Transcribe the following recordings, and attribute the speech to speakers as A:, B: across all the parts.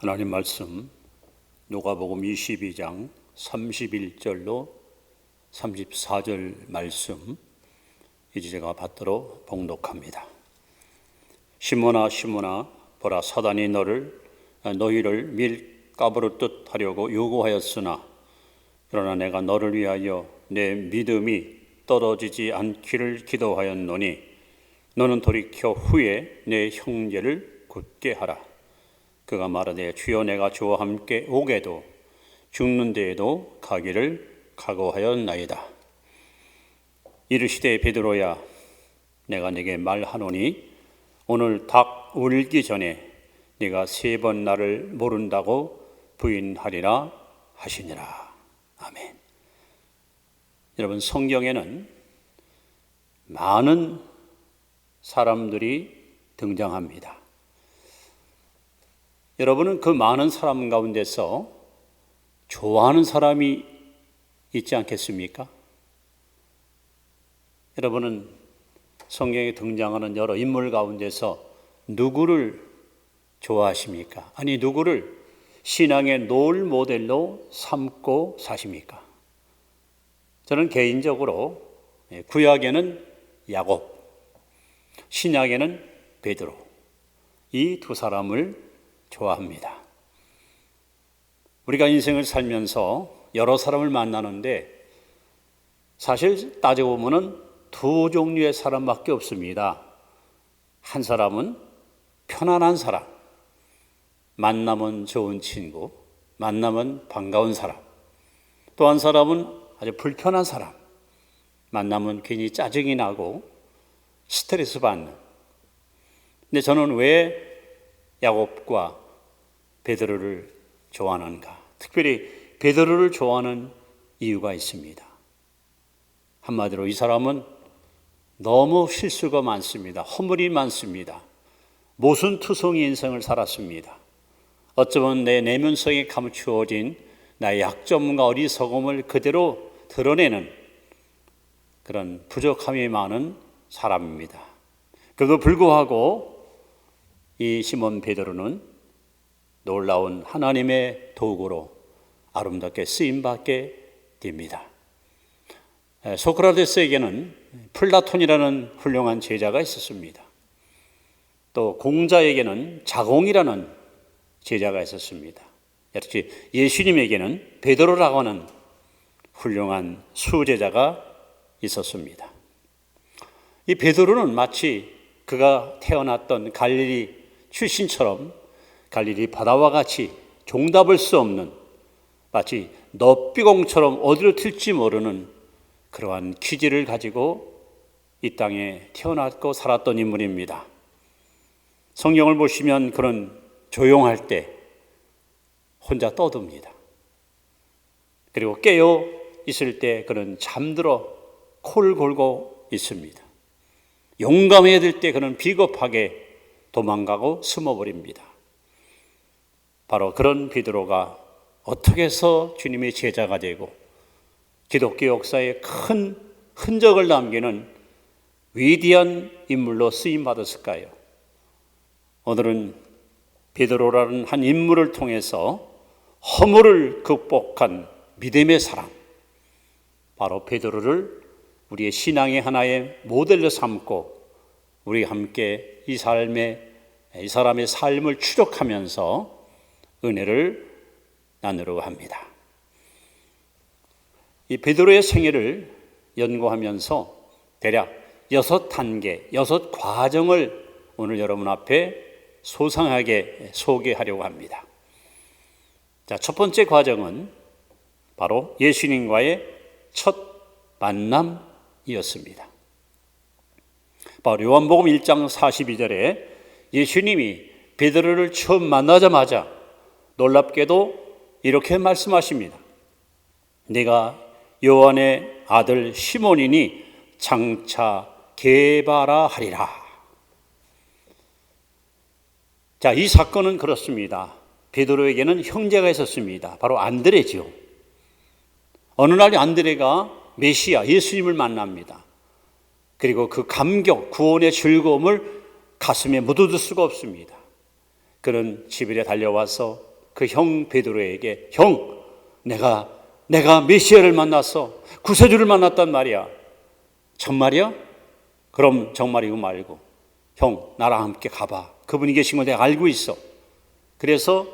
A: 하나님 말씀 누가복음 22장 31절로 34절 말씀 이제 제가 받들어 봉독합니다. 시몬아 시몬아 보라 사단이 너희를 밀가부르듯 하려고 요구하였으나 그러나 내가 너를 위하여 내 믿음이 떨어지지 않기를 기도하였노니 너는 돌이켜 후에 내 형제를 굳게 하라. 그가 말하되 주여 내가 주와 함께 오게도 죽는 데에도 가기를 각오하였나이다. 이르시되 베드로야 내가 네게 말하노니 오늘 닭 울기 전에 네가 3번 나를 모른다고 부인하리라 하시니라. 아멘. 여러분, 성경에는 많은 사람들이 등장합니다. 여러분은 그 많은 사람 가운데서 좋아하는 사람이 있지 않겠습니까? 여러분은 성경에 등장하는 여러 인물 가운데서 누구를 좋아하십니까? 아니, 누구를 신앙의 롤 모델로 삼고 사십니까? 저는 개인적으로 구약에는 야곱, 신약에는 베드로, 이 두 사람을 좋아합니다. 우리가 인생을 살면서 여러 사람을 만나는데 사실 따지고 보면 두 종류의 사람밖에 없습니다. 한 사람은 편안한 사람, 만나면 좋은 친구, 만나면 반가운 사람. 또 한 사람은 아주 불편한 사람, 만나면 괜히 짜증이 나고 스트레스 받는. 근데 저는 왜 야곱과 베드로를 좋아하는가? 특별히 베드로를 좋아하는 이유가 있습니다. 한마디로 이 사람은 너무 실수가 많습니다. 허물이 많습니다. 모순투성이 인생을 살았습니다. 어쩌면 내 내면성에 감추어진 나의 약점과 어리석음을 그대로 드러내는 그런 부족함이 많은 사람입니다. 그도 불구하고 이 시몬 베드로는 놀라운 하나님의 도구로 아름답게 쓰임받게 됩니다. 소크라테스에게는 플라톤이라는 훌륭한 제자가 있었습니다. 또 공자에게는 자공이라는 제자가 있었습니다. 역시 예수님에게는 베드로라고 하는 훌륭한 수제자가 있었습니다. 이 베드로는 마치 그가 태어났던 갈릴리 출신처럼 갈릴리 바다와 같이 종답을 수 없는 마치 너비공처럼 어디로 튈지 모르는 그러한 기질을 가지고 이 땅에 태어났고 살았던 인물입니다. 성경을 보시면 그는 조용할 때 혼자 떠듭니다. 그리고 깨어 있을 때 그는 잠들어 코를 골고 있습니다. 용감해야 될 때 그는 비겁하게 도망가고 숨어버립니다. 바로 그런 베드로가 어떻게 해서 주님의 제자가 되고 기독교 역사에 큰 흔적을 남기는 위대한 인물로 쓰임받았을까요? 오늘은 베드로라는 한 인물을 통해서 허물을 극복한 믿음의 사람, 바로 베드로를 우리의 신앙의 하나의 모델로 삼고 우리 함께 이 사람의 삶을 추적하면서 은혜를 나누려고 합니다. 이 베드로의 생애를 연구하면서 대략 6단계, 6과정을 오늘 여러분 앞에 소상하게 소개하려고 합니다. 자, 첫 번째 과정은 바로 예수님과의 첫 만남이었습니다. 바로 요한복음 1장 42절에 예수님이 베드로를 처음 만나자마자 놀랍게도 이렇게 말씀하십니다. 네가 요한의 아들 시몬이니 장차 게바라 하리라. 자, 이 사건은 그렇습니다. 베드로에게는 형제가 있었습니다. 바로 안드레죠. 어느 날 안드레가 메시아 예수님을 만납니다. 그리고 그 감격, 구원의 즐거움을 가슴에 묻어둘 수가 없습니다. 그는 집에 달려와서 그 형 베드로에게 형, 내가 메시아를 만났어. 구세주를 만났단 말이야. 정말이야? 그럼 정말이고 말고 형, 나랑 함께 가봐. 그분이 계신 걸 내가 알고 있어. 그래서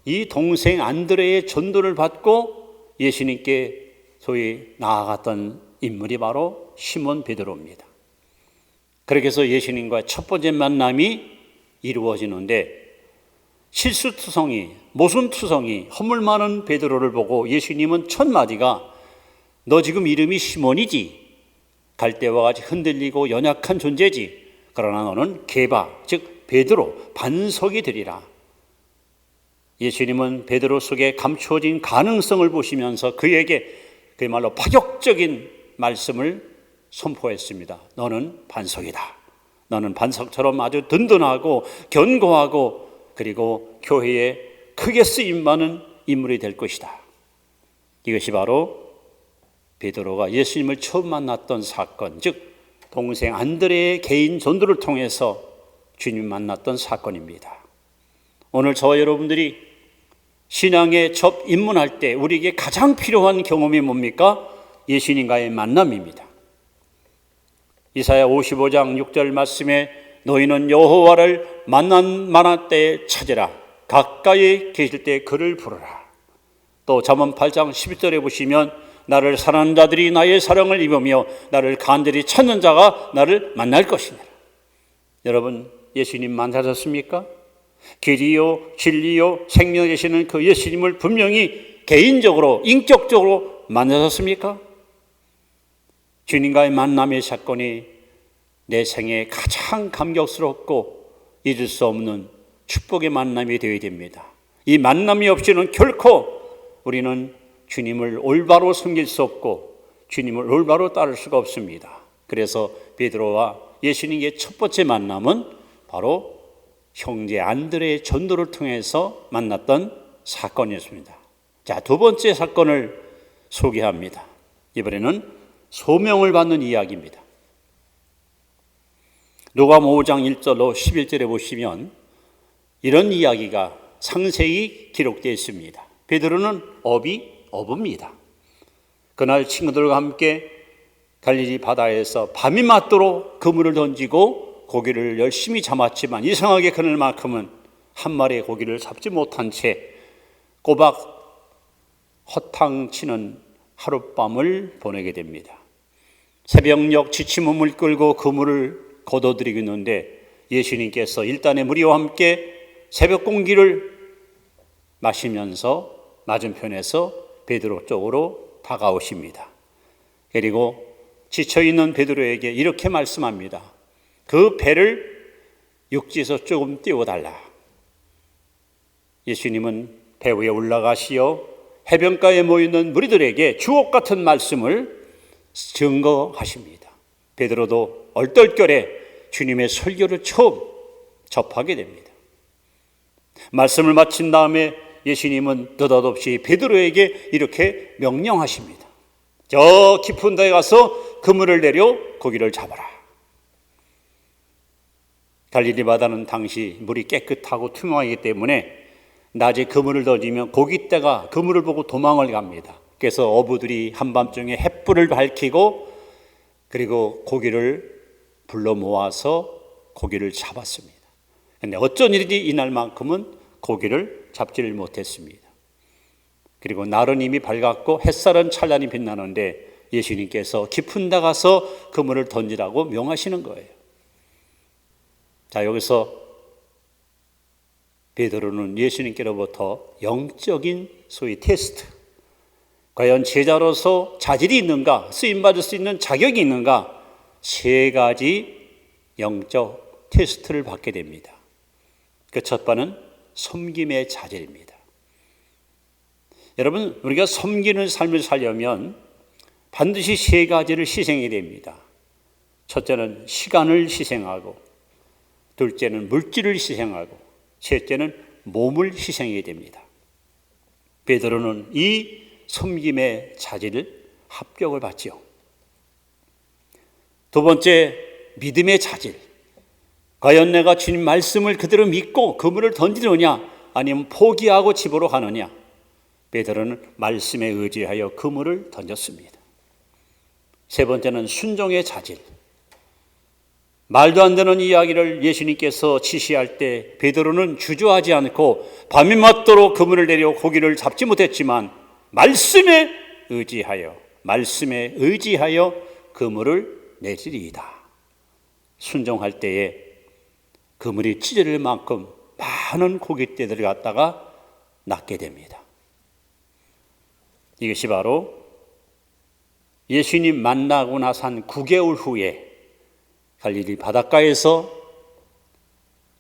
A: 이 동생 안드레의 전도를 받고 예수님께 소위 나아갔던 인물이 바로 시몬 베드로입니다. 그렇게 해서 예수님과 첫 번째 만남이 이루어지는데 실수투성이, 모순투성이, 허물 많은 베드로를 보고 예수님은 첫 마디가 너 지금 이름이 시몬이지. 갈대와 같이 흔들리고 연약한 존재지. 그러나 너는 게바, 즉 베드로, 반석이 되리라. 예수님은 베드로 속에 감추어진 가능성을 보시면서 그에게 그야말로 파격적인 말씀을 선포했습니다. 너는 반석이다. 너는 반석처럼 아주 든든하고 견고하고 그리고 교회에 크게 쓰임받는 인물이 될 것이다. 이것이 바로 베드로가 예수님을 처음 만났던 사건, 즉 동생 안드레의 개인 전도를 통해서 주님 만났던 사건입니다. 오늘 저와 여러분들이 신앙에 첫 입문할 때 우리에게 가장 필요한 경험이 뭡니까? 예수님과의 만남입니다. 이사야 55장 6절 말씀에 너희는 여호와를 만날 때에 찾으라. 가까이 계실 때 그를 부르라. 또 잠언 8장 11절에 보시면 나를 사랑하는 자들이 나의 사랑을 입으며 나를 간절히 찾는 자가 나를 만날 것이니라. 여러분, 예수님 만나셨습니까? 길이요 진리요 생명 되시는 그 예수님을 분명히 개인적으로 인격적으로 만나셨습니까? 주님과의 만남의 사건이 내 생에 가장 감격스럽고 잊을 수 없는 축복의 만남이 되어야 됩니다. 이 만남이 없이는 결코 우리는 주님을 올바로 섬길 수 없고 주님을 올바로 따를 수가 없습니다. 그래서 베드로와 예수님의 첫 번째 만남은 바로 형제 안드레의 전도를 통해서 만났던 사건이었습니다. 자, 두 번째 사건을 소개합니다. 이번에는 소명을 받는 이야기입니다. 누가복음 5장 1절로 11절에 보시면 이런 이야기가 상세히 기록되어 있습니다. 베드로는 어부입니다. 그날 친구들과 함께 갈릴리 바다에서 밤이 맞도록 그물을 던지고 고기를 열심히 잡았지만 이상하게 그날만큼은 한 마리의 고기를 잡지 못한 채 꼬박 허탕치는 하룻밤을 보내게 됩니다. 새벽녘 지친 몸을 끌고 그물을 걷어들이고 있는데 예수님께서 일단의 무리와 함께 새벽 공기를 마시면서 맞은편에서 베드로 쪽으로 다가오십니다. 그리고 지쳐있는 베드로에게 이렇게 말씀합니다. 그 배를 육지에서 조금 띄워달라. 예수님은 배 위에 올라가시어 해변가에 모이는 무리들에게 주옥 같은 말씀을 증거하십니다. 베드로도 얼떨결에 주님의 설교를 처음 접하게 됩니다. 말씀을 마친 다음에 예수님은 느닷없이 베드로에게 이렇게 명령하십니다. 저 깊은 데에 가서 그물을 내려 고기를 잡아라. 갈릴리 바다는 당시 물이 깨끗하고 투명하기 때문에 낮에 그물을 던지면 고깃대가 그물을 보고 도망을 갑니다. 그래서 어부들이 한밤중에 횃불을 밝히고 그리고 고기를 불러 모아서 고기를 잡았습니다. 그런데 어쩐 일인지 이날만큼은 고기를 잡지를 못했습니다. 그리고 날은 이미 밝았고 햇살은 찬란히 빛나는데 예수님께서 깊은 데 가서 그물을 던지라고 명하시는 거예요. 자, 여기서 베드로는 예수님께로부터 영적인 소위 테스트, 과연 제자로서 자질이 있는가, 쓰임받을 수 있는 자격이 있는가, 세 가지 영적 테스트를 받게 됩니다. 그 첫 번은 섬김의 자질입니다. 여러분, 우리가 섬기는 삶을 살려면 반드시 세 가지를 희생해야 됩니다. 첫째는 시간을 희생하고, 둘째는 물질을 희생하고, 셋째는 몸을 희생해야 됩니다. 베드로는 이 섬김의 자질을 합격을 받죠. 두 번째, 믿음의 자질. 과연 내가 주님 말씀을 그대로 믿고 그물을 던지느냐, 아니면 포기하고 집으로 가느냐? 베드로는 말씀에 의지하여 그물을 던졌습니다. 세 번째는 순종의 자질. 말도 안 되는 이야기를 예수님께서 지시할 때 베드로는 주저하지 않고 밤이 맞도록 그물을 내려 고기를 잡지 못했지만 말씀에 의지하여 그물을 내리리이다. 순종할 때에 그물이 찢어질 만큼 많은 고깃대들을 갖다가 낚게 됩니다. 이것이 바로 예수님 만나고 나서 한 9개월 후에 갈릴리 바닷가에서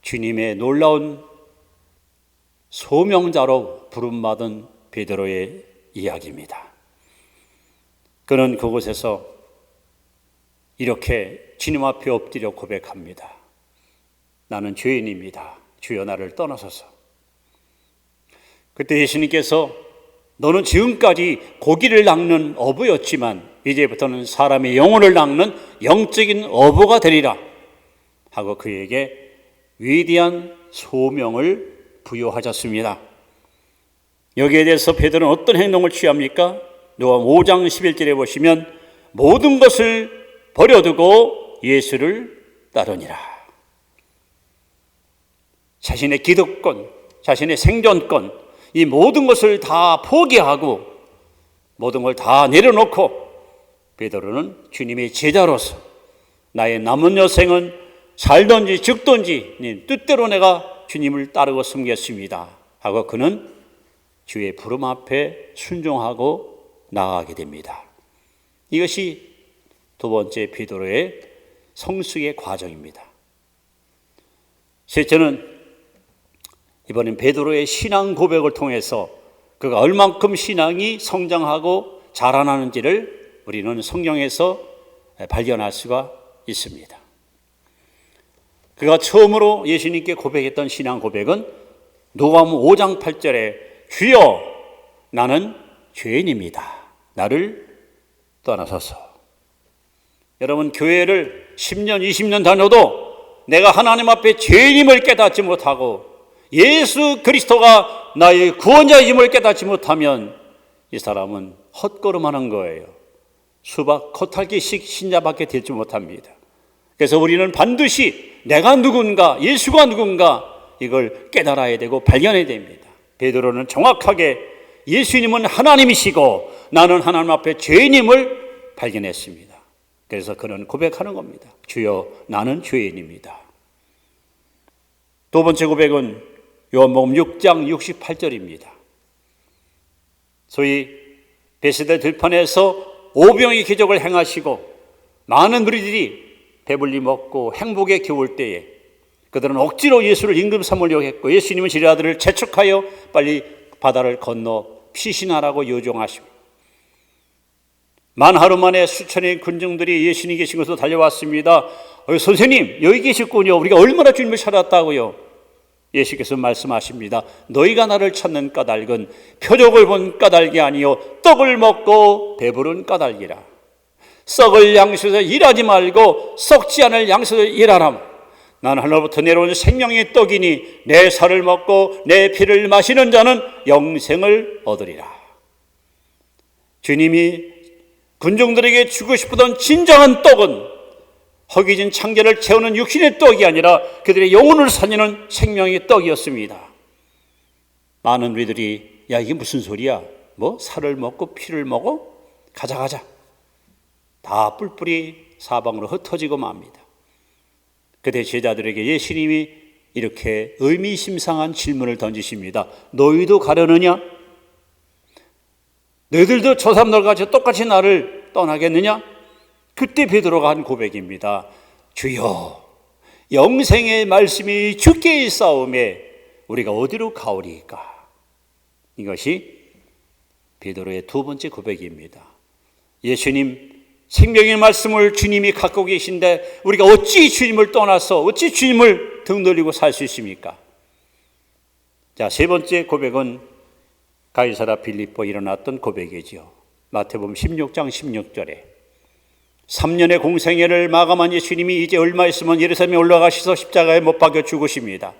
A: 주님의 놀라운 소명자로 부름받은 베드로의 이야기입니다. 그는 그곳에서 이렇게 주님 앞에 엎드려 고백합니다. 나는 죄인입니다. 주여 나를 떠나소서. 그때 예수님께서 너는 지금까지 고기를 낚는 어부였지만 이제부터는 사람의 영혼을 낚는 영적인 어부가 되리라 하고 그에게 위대한 소명을 부여하셨습니다. 여기에 대해서 베드로는 어떤 행동을 취합니까? 요한 5장 11절에 보시면 모든 것을 버려두고 예수를 따르니라. 자신의 기득권, 자신의 생존권, 이 모든 것을 다 포기하고 모든 걸 다 내려놓고 베드로는 주님의 제자로서 나의 남은 여생은 살든지 죽든지 뜻대로 내가 주님을 따르고 섬겼습니다 하고 그는 주의 부름 앞에 순종하고 나아가게 됩니다. 이것이 두 번째 베드로의 성숙의 과정입니다. 셋째는 이번엔 베드로의 신앙 고백을 통해서 그가 얼만큼 신앙이 성장하고 자라나는지를 우리는 성경에서 발견할 수가 있습니다. 그가 처음으로 예수님께 고백했던 신앙 고백은 누가복음 5장 8절에 주여 나는 죄인입니다. 나를 떠나소서. 여러분 교회를 10년 20년 다녀도 내가 하나님 앞에 죄인임을 깨닫지 못하고 예수 그리스도가 나의 구원자임을 깨닫지 못하면 이 사람은 헛걸음하는 거예요. 수박 겉핥기식 신자밖에 되지 못합니다. 그래서 우리는 반드시 내가 누군가, 예수가 누군가 이걸 깨달아야 되고 발견해야 됩니다. 베드로는 정확하게 예수님은 하나님이시고 나는 하나님 앞에 죄인임을 발견했습니다. 그래서 그는 고백하는 겁니다. 주여 나는 죄인입니다. 두 번째 고백은 요한복음 6장 68절입니다. 소위 베세다 들판에서 오병의 기적을 행하시고 많은 무리들이 배불리 먹고 행복에 겨울 때에 그들은 억지로 예수를 임금 삼으려고 했고 예수님은 자기 아들을 재촉하여 빨리 바다를 건너 피신하라고 요청하십니다. 만 하루 만에 수천의 군중들이 예수님 계신 곳으로 달려왔습니다. 선생님 여기 계셨군요. 우리가 얼마나 주님을 찾았다고요. 예수께서 말씀하십니다. 너희가 나를 찾는 까닭은 표적을 본 까닭이 아니요 떡을 먹고 배부른 까닭이라. 썩을 양식에서 일하지 말고 썩지 않을 양식에서 일하라. 나는 하늘로부터 내려온 생명의 떡이니 내 살을 먹고 내 피를 마시는 자는 영생을 얻으리라. 주님이 군중들에게 주고 싶었던 진정한 떡은 허기진 창자를 채우는 육신의 떡이 아니라 그들의 영혼을 살리는 생명의 떡이었습니다. 많은 우리들이 야 이게 무슨 소리야? 뭐 살을 먹고 피를 먹어? 가자 다 뿔뿔이 사방으로 흩어지고 맙니다. 그때 제자들에게 예수님이 이렇게 의미심상한 질문을 던지십니다. 너희도 가려느냐? 너희들도 저 사람들 같이 똑같이 나를 떠나겠느냐? 그때 베드로가 한 고백입니다. 주여 영생의 말씀이 주께 있사오매 우리가 어디로 가오리까? 이것이 베드로의 두 번째 고백입니다. 예수님 생명의 말씀을 주님이 갖고 계신데 우리가 어찌 주님을 떠나서 어찌 주님을 등 돌리고 살 수 있습니까? 자, 세 번째 고백은 가이사랴 빌립보에 일어났던 고백이죠. 마태복음 16장 16절에 3년의 공생애를 마감한 예수님이 이제 얼마 있으면 예루살렘에 올라가셔서 십자가에 못 박혀 죽으십니다.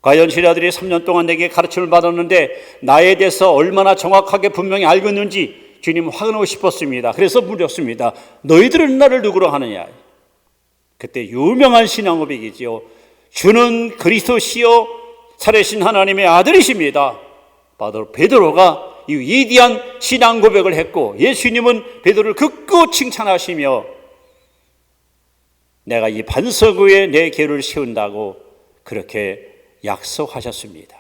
A: 과연 제자들이 3년 동안 내게 가르침을 받았는데 나에 대해서 얼마나 정확하게 분명히 알고 있는지 주님 확인하고 싶었습니다. 그래서 물었습니다. 너희들은 나를 누구로 하느냐? 그때 유명한 신앙 고백이지요. 주는 그리스도시요 살아계신 하나님의 아들이십니다. 바로 베드로가 이 위대한 신앙 고백을 했고, 예수님은 베드로를 극구 칭찬하시며 내가 이 반석 위에 내 교회를 세운다고 그렇게 약속하셨습니다.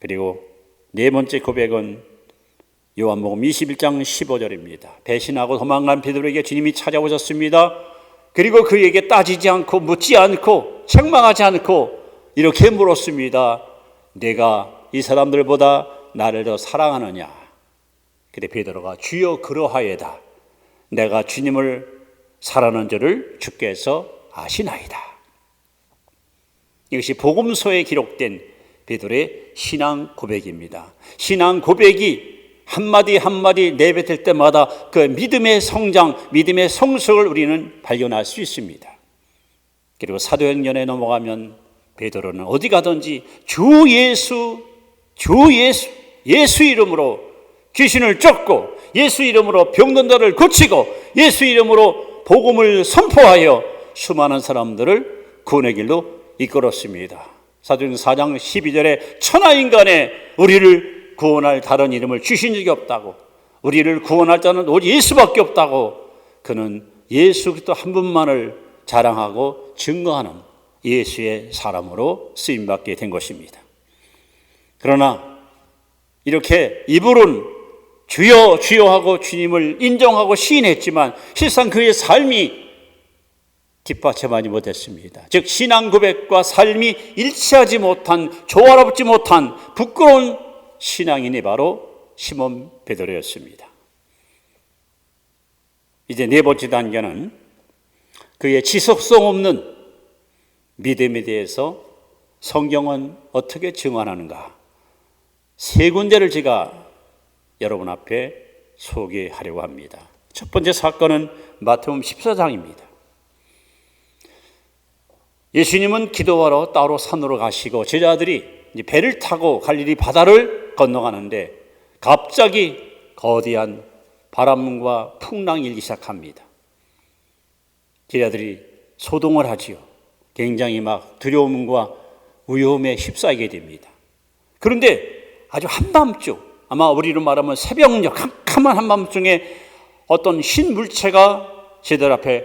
A: 그리고 네 번째 고백은 요한복음 21장 15절입니다. 배신하고 도망간 베드로에게 주님이 찾아오셨습니다. 그리고 그에게 따지지 않고 묻지 않고 책망하지 않고 이렇게 물었습니다. 내가 이 사람들보다 나를 더 사랑하느냐? 그때 베드로가 주여 그러하여다. 내가 주님을 사랑하는 줄을 주께서 아시나이다. 이것이 복음서에 기록된 베드로의 신앙 고백입니다. 신앙 고백이 한마디 한마디 내뱉을 때마다 그 믿음의 성장, 믿음의 성숙을 우리는 발견할 수 있습니다. 그리고 사도행전에 넘어가면 베드로는 어디 가든지 주 예수 이름으로 귀신을 쫓고 예수 이름으로 병든 자를 고치고 예수 이름으로 복음을 선포하여 수많은 사람들을 구원의 길로 이끌었습니다. 사도행전 4장 12절에 천하인간에 우리를 구원할 다른 이름을 주신 적이 없다고, 우리를 구원할 자는 오직 예수밖에 없다고, 그는 예수 그리스도 한 분만을 자랑하고 증거하는 예수의 사람으로 쓰임받게 된 것입니다. 그러나 이렇게 입으로는 주여 주여 하고 주님을 인정하고 시인했지만 실상 그의 삶이 뒷받침하지 못했습니다. 즉 신앙 고백과 삶이 일치하지 못한, 조화롭지 못한 부끄러운 신앙인이 바로 시몬 베드로였습니다. 이제 네 번째 단계는 그의 지속성 없는 믿음에 대해서 성경은 어떻게 증언하는가? 세 군데를 제가 여러분 앞에 소개하려고 합니다. 첫 번째 사건은 마태복음 14장입니다. 예수님은 기도하러 따로 산으로 가시고 제자들이 이제 배를 타고 갈릴리 바다를 건너가는데 갑자기 거대한 바람과 풍랑이 일기 시작합니다. 제자들이 소동을 하지요. 굉장히 막 두려움과 위험에 휩싸이게 됩니다. 그런데 아주 한밤중, 아마 우리로 말하면 새벽녘 캄캄한 한밤중에 어떤 흰 물체가 제자들 앞에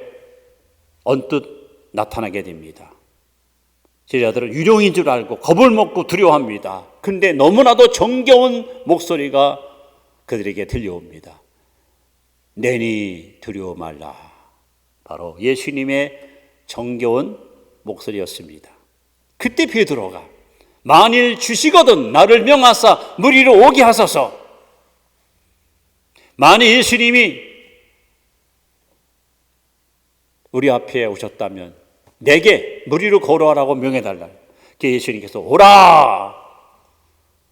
A: 언뜻 나타나게 됩니다. 제자들은 유령인 줄 알고 겁을 먹고 두려워합니다. 그런데 너무나도 정겨운 목소리가 그들에게 들려옵니다. 내니 두려워 말라. 바로 예수님의 정겨운 목소리였습니다. 그때 베드로가 만일 주시거든 나를 명하사 물 위로 오게 하소서. 만일 예수님이 우리 앞에 오셨다면 내게 물 위로 걸어와라고 명해달라. 예수님께서 오라.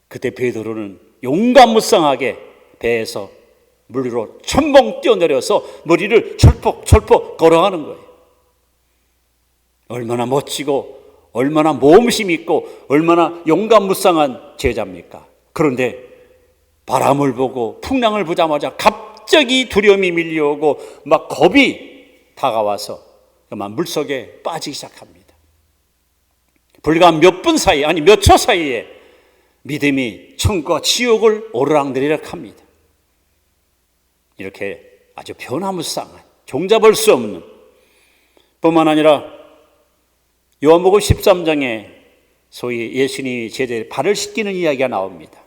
A: 그때 베드로는 용감무쌍하게 배에서 물 위로 첨벙 뛰어내려서 물 위를 철퍽철퍽 걸어가는 거예요. 얼마나 멋지고 얼마나 모험심 있고 얼마나 용감무쌍한 제자입니까? 그런데 바람을 보고 풍랑을 보자마자 갑자기 두려움이 밀려오고 막 겁이 다가와서 그만 물속에 빠지기 시작합니다. 불과 몇 분 사이, 아니 몇 초 사이에 믿음이 천국과 지옥을 오르락내리락 합니다. 이렇게 아주 변화무쌍한, 종잡을 수 없는, 뿐만 아니라 요한복음 13장에 소위 예수님이 제자의 발을 씻기는 이야기가 나옵니다.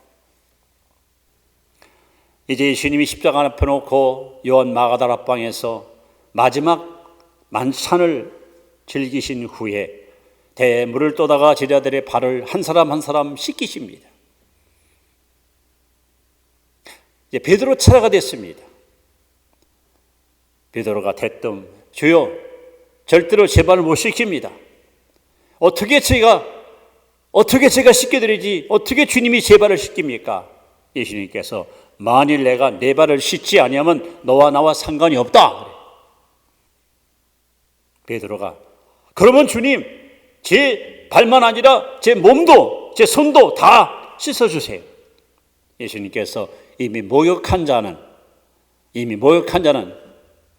A: 이제 예수님이 십자가 앞에 놓고 요한 마가다라 방에서 마지막 만찬을 즐기신 후에 대물을 떠다가 제자들의 발을 한 사람 한 사람 씻기십니다. 이제 베드로 차례가 됐습니다. 베드로가 대뜸 주여 절대로 제 발을 못 씻깁니다. 어떻게 제가 씻겨드리지 어떻게 주님이 제 발을 씻깁니까? 예수님께서 만일 내가 내 발을 씻지 아니하면 너와 나와 상관이 없다. 베드로가 그러면 주님 제 발만 아니라 제 몸도 제 손도 다 씻어주세요. 예수님께서 이미 목욕한 자는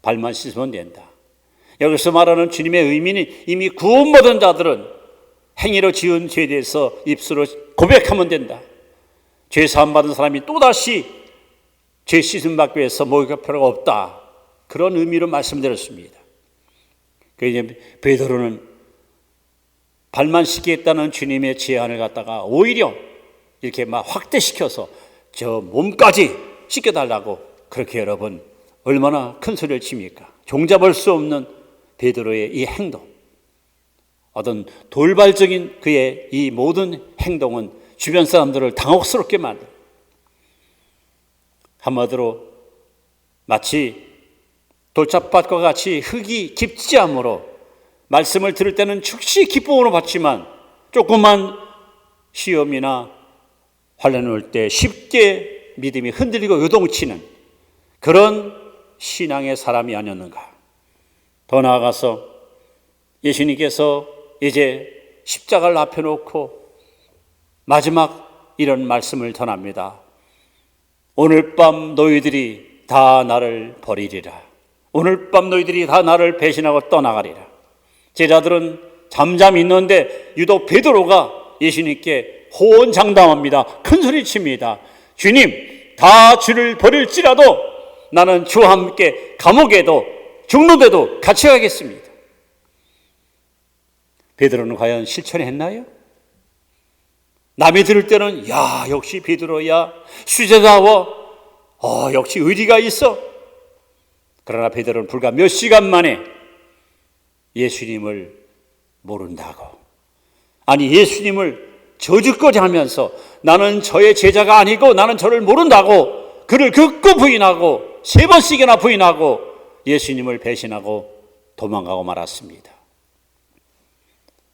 A: 발만 씻으면 된다. 여기서 말하는 주님의 의미는 이미 구원받은 자들은 행위로 지은 죄에 대해서 입술로 고백하면 된다. 죄 사함 받은 사람이 또다시 죄 씻음 받기 위해서 목욕할 필요가 없다. 그런 의미로 말씀드렸습니다. 그런데 베드로는 발만 씻겠다는 주님의 제안을 갖다가 오히려 이렇게 막 확대시켜서 저 몸까지 씻겨달라고 그렇게 여러분 얼마나 큰 소리를 칩니까? 종잡을 수 없는 베드로의 이 행동, 어떤 돌발적인 그의 이 모든 행동은 주변 사람들을 당혹스럽게 만듭니다. 한마디로 마치 돌짝밭과 같이 흙이 깊지 않으므로 말씀을 들을 때는 즉시 기쁨으로 받지만 조그만 시험이나 환난을 올 때 쉽게 믿음이 흔들리고 요동치는 그런 신앙의 사람이 아니었는가. 더 나아가서 예수님께서 이제 십자가를 앞에 놓고 마지막 이런 말씀을 전합니다. 오늘 밤 너희들이 다 나를 버리리라. 오늘 밤 너희들이 다 나를 배신하고 떠나가리라. 제자들은 잠잠히 있는데 유독 베드로가 예수님께 호언장담합니다. 큰 소리 칩니다. 주님, 다 주를 버릴지라도 나는 주와 함께 감옥에도 죽는데도 같이 가겠습니다. 베드로는 과연 실천했나요? 남이 들을 때는 야 역시 베드로야 수제다워, 역시 의리가 있어. 그러나 베드로는 불과 몇 시간 만에 예수님을 모른다고, 아니 예수님을 저주까지 하면서 나는 저의 제자가 아니고 나는 저를 모른다고 그를 극구 부인하고 3번씩이나 부인하고 예수님을 배신하고 도망가고 말았습니다.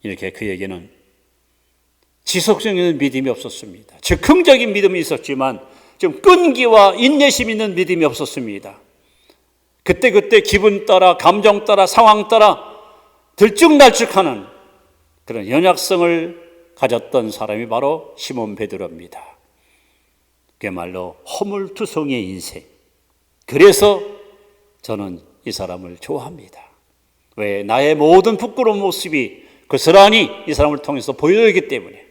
A: 이렇게 그에게는 지속적인 믿음이 없었습니다. 즉흥적인 믿음이 있었지만 좀 끈기와 인내심 있는 믿음이 없었습니다. 그때그때 기분 따라 감정 따라 상황 따라 들쭉날쭉하는 그런 연약성을 가졌던 사람이 바로 시몬 베드로입니다. 그야말로 허물투성이의 인생. 그래서 저는 이 사람을 좋아합니다. 왜? 나의 모든 부끄러운 모습이 고스란히 이 사람을 통해서 보여지기 때문에.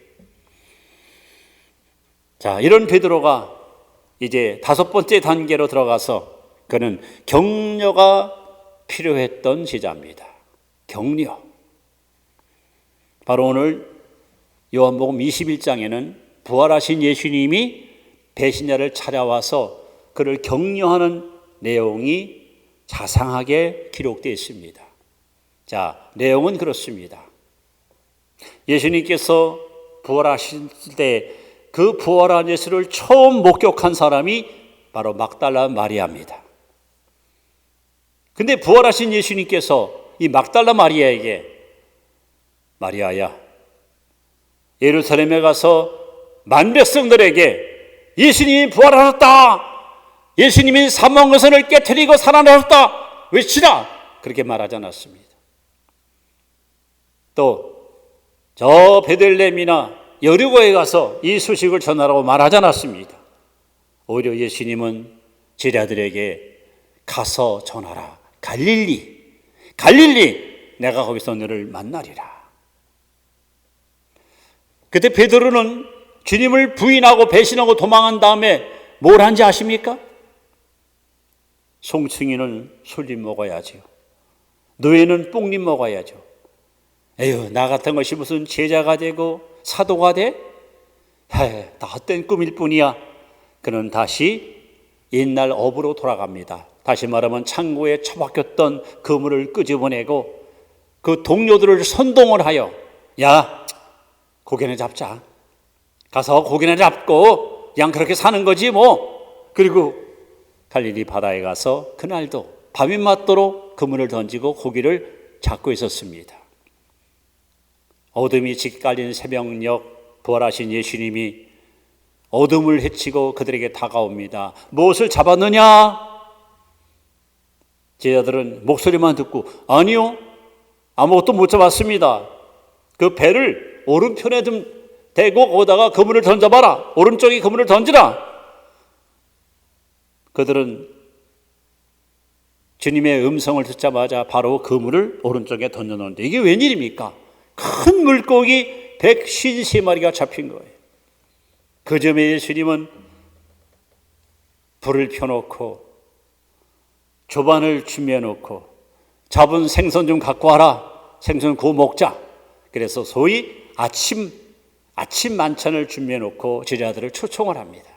A: 자, 이런 베드로가 이제 5번째 단계로 들어가서 그는 격려가 필요했던 제자입니다. 격려. 바로 오늘 요한복음 21장에는 부활하신 예수님이 배신자를 찾아와서 그를 격려하는 내용이 자상하게 기록되어 있습니다. 자, 내용은 그렇습니다. 예수님께서 부활하실 때 그 부활한 예수를 처음 목격한 사람이 바로 막달라 마리아입니다. 근데 부활하신 예수님께서 이 막달라 마리아에게 마리아야, 예루살렘에 가서 만백성들에게 예수님이 부활하셨다, 예수님이 사망 것을 깨트리고 살아나셨다 외치라, 그렇게 말하지 않았습니다. 또 저 베들레헴이나 여리고에 가서 이 소식을 전하라고 말하지 않았습니다. 오히려 예수님은 제자들에게 가서 전하라. 갈릴리 내가 거기서 너를 만나리라. 그때 베드로는 주님을 부인하고 배신하고 도망한 다음에 뭘 한지 아십니까? 송충이는 술잎 먹어야죠. 노예는 뽕잎 먹어야죠. 에휴, 나 같은 것이 무슨 제자가 되고 사도가 돼? 나 헛된 꿈일 뿐이야. 그는 다시 옛날 업으로 돌아갑니다. 다시 말하면 창고에 처박혔던 그물을 끄집어내고 그 동료들을 선동을 하여 야, 고개나 잡자. 가서 고개나 잡고 그냥 그렇게 사는 거지 뭐. 그리고 갈릴리 바다에 가서 그날도 밤이 맞도록 그물을 던지고 고기를 잡고 있었습니다. 어둠이 짙갈린 새벽녘 부활하신 예수님이 어둠을 헤치고 그들에게 다가옵니다. 무엇을 잡았느냐? 제자들은 목소리만 듣고 아니요, 아무것도 못 잡았습니다. 그 배를 그물을 오른편에 좀 대고 거기다가 그물을 던져봐라. 오른쪽에 그물을 던지라. 그들은 주님의 음성을 듣자마자 바로 그물을 오른쪽에 던져놓는데 이게 웬일입니까? 큰 물고기 153마리가 잡힌 거예요. 그 점에 예수님은 불을 펴놓고 조반을 준비해놓고 잡은 생선 좀 갖고 와라. 생선 구워 먹자. 그래서 소위 아침 만찬을 준비해놓고 제자들을 초청을 합니다.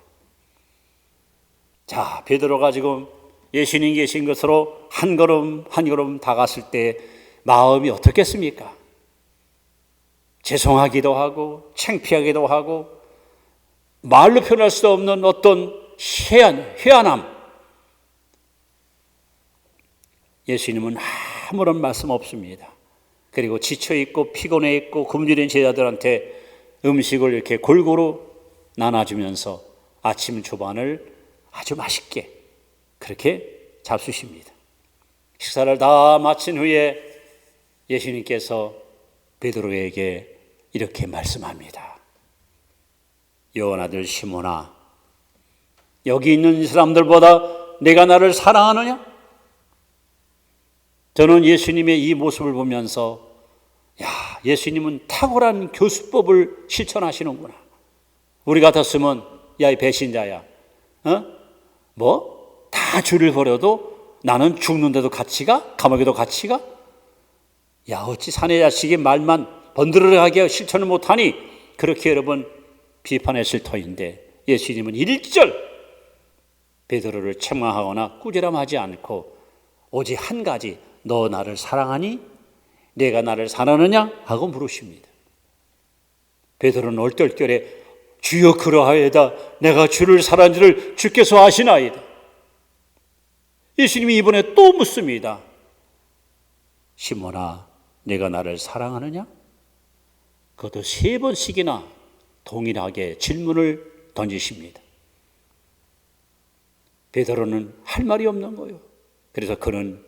A: 자, 베드로가 지금 예수님 계신 것으로 한 걸음 한 걸음 다갔을 때 마음이 어떻겠습니까? 죄송하기도 하고 창피하기도 하고 말로 표현할 수 없는 어떤 회한함. 예수님은 아무런 말씀 없습니다. 그리고 지쳐있고 피곤해있고 굶주린 제자들한테 음식을 이렇게 골고루 나눠주면서 아침 조반을 아주 맛있게 그렇게 잡수십니다. 식사를 다 마친 후에 예수님께서 베드로에게 이렇게 말씀합니다. 요한 아들 시몬아, 여기 있는 사람들보다 내가 나를 사랑하느냐? 저는 예수님의 이 모습을 보면서 예수님은 탁월한 교수법을 실천하시는구나. 우리 같았으면 야, 이 배신자야, 다 줄을 버려도 나는 죽는데도 같이 가? 감옥에도 같이 가? 야, 어찌 사내 자식이 말만 번드러하게 실천을 못하니? 그렇게 여러 번 비판했을 터인데 예수님은 1절 베드로를 책망하거나 꾸지람하지 않고 오직 한 가지, 너 나를 사랑하니? 내가 나를 사랑하느냐? 하고 물으십니다. 베드로는 얼떨결에 주여 그러하여다 내가 주를 사랑하는 줄을 주께서 아시나이다. 예수님이 이번에 또 묻습니다. 시몬아, 내가 나를 사랑하느냐? 그것도 3번씩이나 동일하게 질문을 던지십니다. 베드로는 할 말이 없는 거예요. 그래서 그는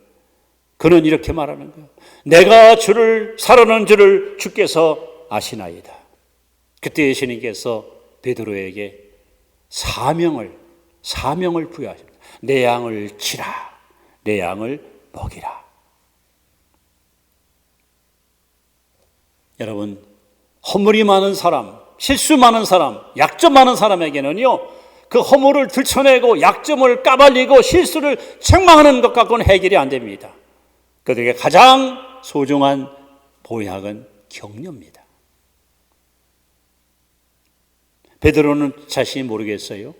A: 이렇게 말하는 거예요. 내가 주를 사랑하는 줄을 주께서 아시나이다. 그때 예수님께서 베드로에게 사명을 부여하십니다. 내 양을 치라, 내 양을 먹이라. 여러분, 허물이 많은 사람, 실수 많은 사람, 약점 많은 사람에게는요, 그 허물을 들춰내고 약점을 까발리고 실수를 책망하는 것 갖고는 해결이 안 됩니다. 그들에게 가장 소중한 보약은 격려입니다. 베드로는 자신이 모르겠어요.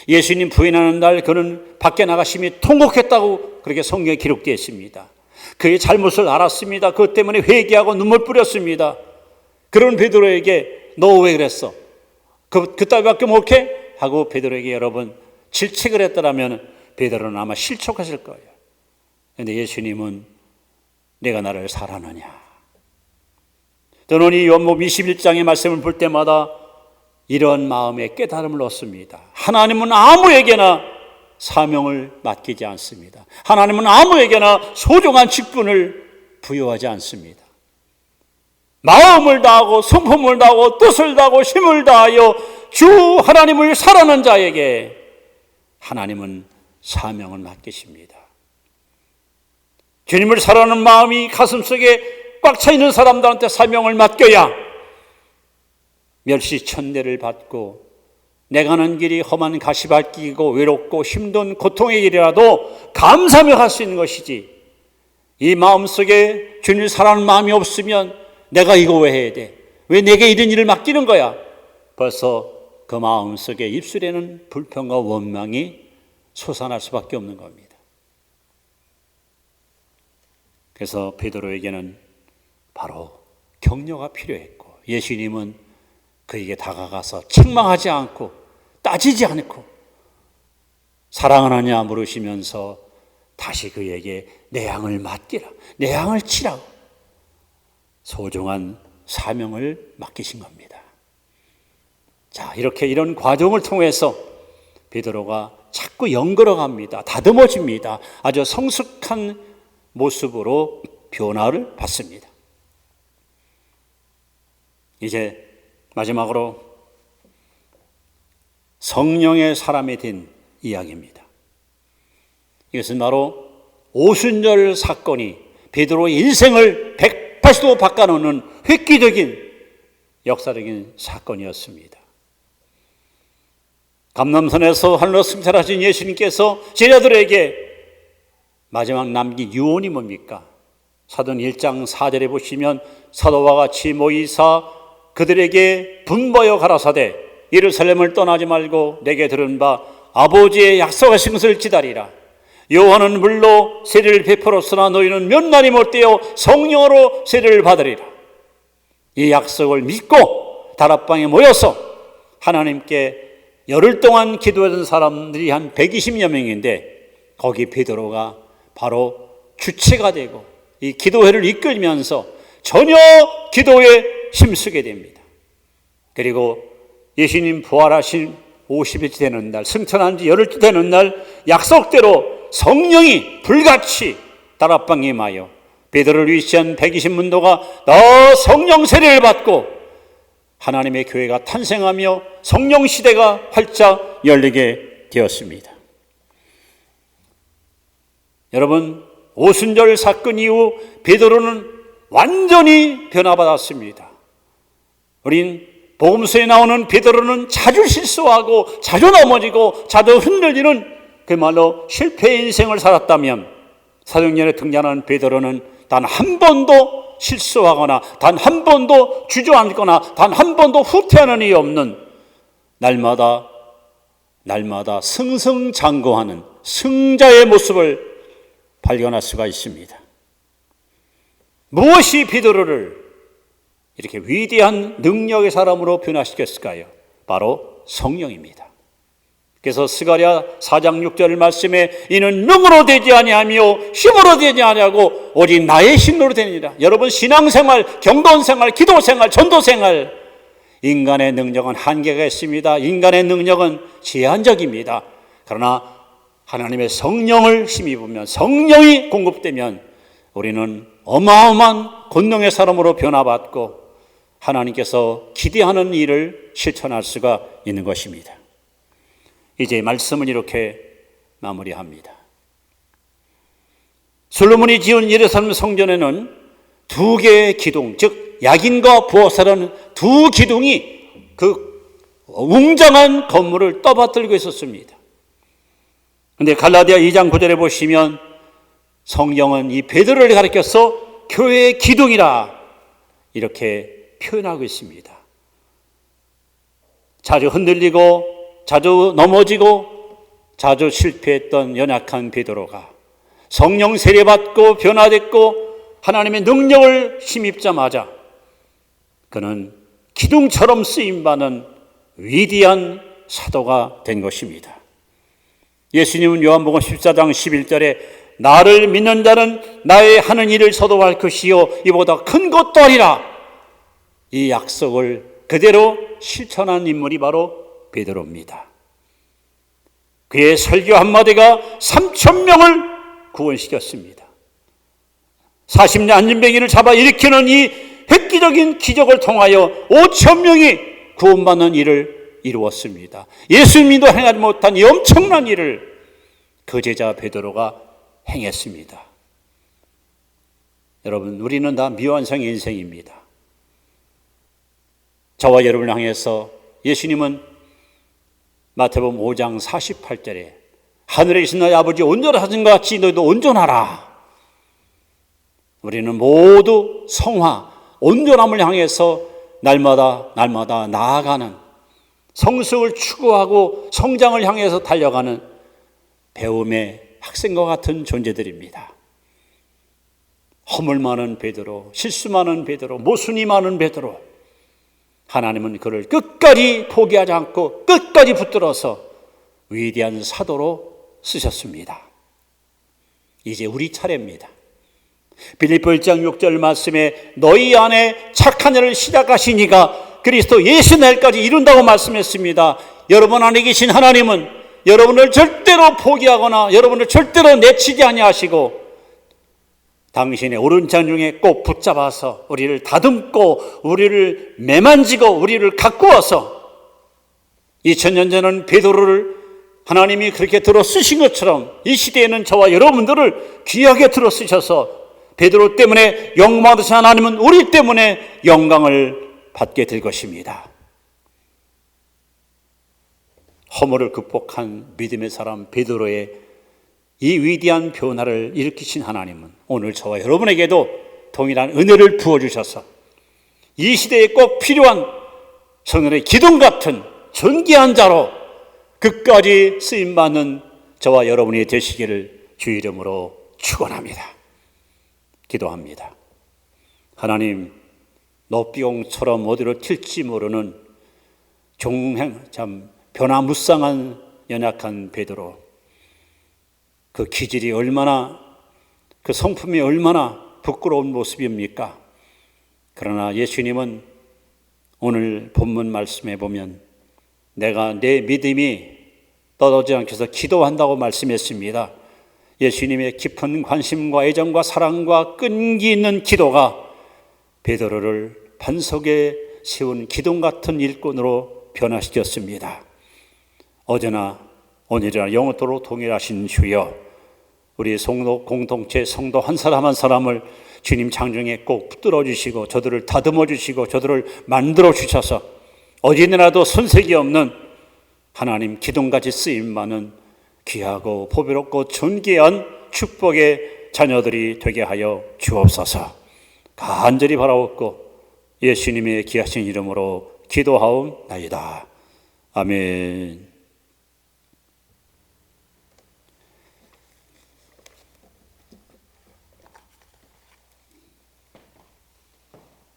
A: 예수님 부인하는 날 그는 밖에 나가심이 통곡했다고 그렇게 성경에 기록되어 있습니다. 그의 잘못을 알았습니다. 그것 때문에 회개하고 눈물 뿌렸습니다. 그런 베드로에게 너 왜 그랬어? 그 따위밖에 못해? 하고 베드로에게 여러 번 질책을 했더라면 베드로는 아마 실족했을 거예요. 그런데 예수님은 내가 나를 사랑하느냐? 저는 이 요한복음 21장의 말씀을 볼 때마다 이런 마음의 깨달음을 얻습니다. 하나님은 아무에게나 사명을 맡기지 않습니다. 하나님은 아무에게나 소중한 직분을 부여하지 않습니다. 마음을 다하고 성품을 다하고 뜻을 다하고 힘을 다하여 주 하나님을 사랑하는 자에게 하나님은 사명을 맡기십니다. 주님을 사랑하는 마음이 가슴속에 꽉 차 있는 사람들한테 사명을 맡겨야 멸시천대를 받고 내가 가는 길이 험한 가시밭길이고 외롭고 힘든 고통의 길이라도 감사하며 갈 수 있는 것이지, 이 마음속에 주님을 사랑하는 마음이 없으면 내가 이거 왜 해야 돼? 왜 내게 이런 일을 맡기는 거야? 벌써 그 마음속에 입술에는 불평과 원망이 솟아날 수밖에 없는 겁니다. 그래서 베드로에게는 바로 격려가 필요했고, 예수님은 그에게 다가가서 책망하지 않고 따지지 않고 사랑하느냐 물으시면서 다시 그에게 내 양을 맡기라, 내 양을 치라고 소중한 사명을 맡기신 겁니다. 자, 이렇게 이런 과정을 통해서 베드로가 자꾸 연걸어갑니다. 다듬어집니다. 아주 성숙한 모습으로 변화를 받습니다. 이제 마지막으로 성령의 사람이 된 이야기입니다. 이것은 바로 오순절 사건이 베드로의 인생을 180도 바꿔놓는 획기적인 역사적인 사건이었습니다. 감람산에서 하늘로 승천하신 예수님께서 제자들에게 마지막 남긴 유언이 뭡니까? 사도행 1장 4절에 보시면 사도와 같이 모이사 그들에게 분부하여 가라사대 예루살렘을 떠나지 말고 내게 들은 바 아버지의 약속하신 것을 기다리라. 요한은 물로 세례를 베풀었으나 너희는 몇 날이 못되어 성령으로 세례를 받으리라. 이 약속을 믿고 다락방에 모여서 하나님께 열흘 동안 기도하던 사람들이 한 120여 명인데 거기 베드로가 바로 주체가 되고 이 기도회를 이끌면서 전혀 기도에 힘쓰게 됩니다. 그리고 예수님 부활하신 50일째 되는 날, 승천한 지 열흘째 되는 날 약속대로 성령이 불같이 다락방에 임하여 베드로를 위시한 120문도가 다 성령 세례를 받고 하나님의 교회가 탄생하며 성령 시대가 활짝 열리게 되었습니다. 여러분, 오순절 사건 이후 베드로는 완전히 변화받았습니다. 우린 복음서에 나오는 베드로는 자주 실수하고 자주 넘어지고 자주 흔들리는 그말로 실패의 인생을 살았다면 사도행전에 등장하는 베드로는 단 한 번도 실수하거나 단 한 번도 주저앉거나 단 한 번도 후퇴하는 일이 없는 날마다 승승장구하는 승자의 모습을 발견할 수가 있습니다. 무엇이 베드로를 이렇게 위대한 능력의 사람으로 변화시켰을까요? 바로 성령입니다. 그래서 스가랴 4장 6절 말씀에 이는 능으로 되지 아니하며 힘으로 되지 아니하고 오직 나의 힘으로 되니라. 여러분, 신앙생활, 경건생활, 기도생활, 전도생활, 인간의 능력은 한계가 있습니다. 인간의 능력은 제한적입니다. 그러나 하나님의 성령을 힘입으면, 성령이 공급되면 우리는 어마어마한 권능의 사람으로 변화받고 하나님께서 기대하는 일을 실천할 수가 있는 것입니다. 이제 말씀은 이렇게 마무리합니다. 솔로몬이 지은 예루살렘 성전에는 두 개의 기둥, 즉 야긴과 부엌이라는 두 기둥이 그 웅장한 건물을 떠받들고 있었습니다. 그런데 갈라디아 2장 9절에 보시면 성경은 이 베드로를 가리켜서 교회의 기둥이라 이렇게 표현하고 있습니다. 자주 흔들리고 자주 넘어지고 자주 실패했던 연약한 베드로가 성령 세례받고 변화됐고 하나님의 능력을 힘입자마자 그는 기둥처럼 쓰임받는 위대한 사도가 된 것입니다. 예수님은 요한복음 14장 11절에 나를 믿는 자는 나의 하는 일을 저도 할 것이요 이보다 큰 것도 하리라. 이 약속을 그대로 실천한 인물이 바로 베드로입니다. 그의 설교 한마디가 3,000명을 구원시켰습니다. 40년 안진뱅이를 잡아 일으키는 이 획기적인 기적을 통하여 5,000명이 구원받는 일을 이루었습니다. 예수님도 행하지 못한 이 엄청난 일을 그 제자 베드로가 행했습니다. 여러분, 우리는 다 미완성의 인생입니다. 저와 여러분을 향해서 예수님은 마태복음 5장 48절에 하늘에 계신 나의 아버지 온전하신 것 같이 너희도 온전하라. 우리는 모두 성화, 온전함을 향해서 날마다 나아가는 성숙을 추구하고 성장을 향해서 달려가는 배움의 학생과 같은 존재들입니다. 허물 많은 베드로, 실수 많은 베드로, 모순이 많은 베드로, 하나님은 그를 끝까지 포기하지 않고 끝까지 붙들어서 위대한 사도로 쓰셨습니다. 이제 우리 차례입니다. 빌립보 1장 6절 말씀에 너희 안에 착한 일을 시작하신 이가 그리스도 예수 날까지 이룬다고 말씀했습니다. 여러분 안에 계신 하나님은 여러분을 절대로 포기하거나 여러분을 절대로 내치지 아니하시고 당신의 오른쪽 중에 꼭 붙잡아서 우리를 다듬고 우리를 매만지고 우리를 가꾸어서 2000년 전은 베드로를 하나님이 그렇게 들어 쓰신 것처럼 이 시대에는 저와 여러분들을 귀하게 들어 쓰셔서 베드로 때문에 영광받으신 하나님은 우리 때문에 영광을 받게 될 것입니다. 허물을 극복한 믿음의 사람 베드로의 이 위대한 변화를 일으키신 하나님은 오늘 저와 여러분에게도 동일한 은혜를 부어주셔서 이 시대에 꼭 필요한 성령의 기둥 같은 존귀한 자로 끝까지 쓰임받는 저와 여러분이 되시기를 주 이름으로 축원합니다. 기도합니다. 하나님, 노비공처럼 어디로 튈지 모르는 참 변화무쌍한 연약한 베드로, 그 기질이 얼마나, 그 성품이 얼마나 부끄러운 모습입니까? 그러나 예수님은 오늘 본문 말씀에 보면 내가 내 믿음이 떨어지지 않게 해서 기도한다고 말씀했습니다. 예수님의 깊은 관심과 애정과 사랑과 끈기 있는 기도가 베드로를 반석에 세운 기둥 같은 일꾼으로 변화시켰습니다. 어제나 오늘이나 영원토록 동일하신 주여, 우리 성도 공동체 성도 한 사람 한 사람을 주님 장중에 꼭 붙들어 주시고 저들을 다듬어 주시고 저들을 만들어 주셔서 어디나라도 손색이 없는 하나님 기둥같이 쓰임받는 귀하고 보배롭고 존귀한 축복의 자녀들이 되게 하여 주옵소서. 간절히 바라옵고 예수님의 귀하신 이름으로 기도하옵나이다. 아멘.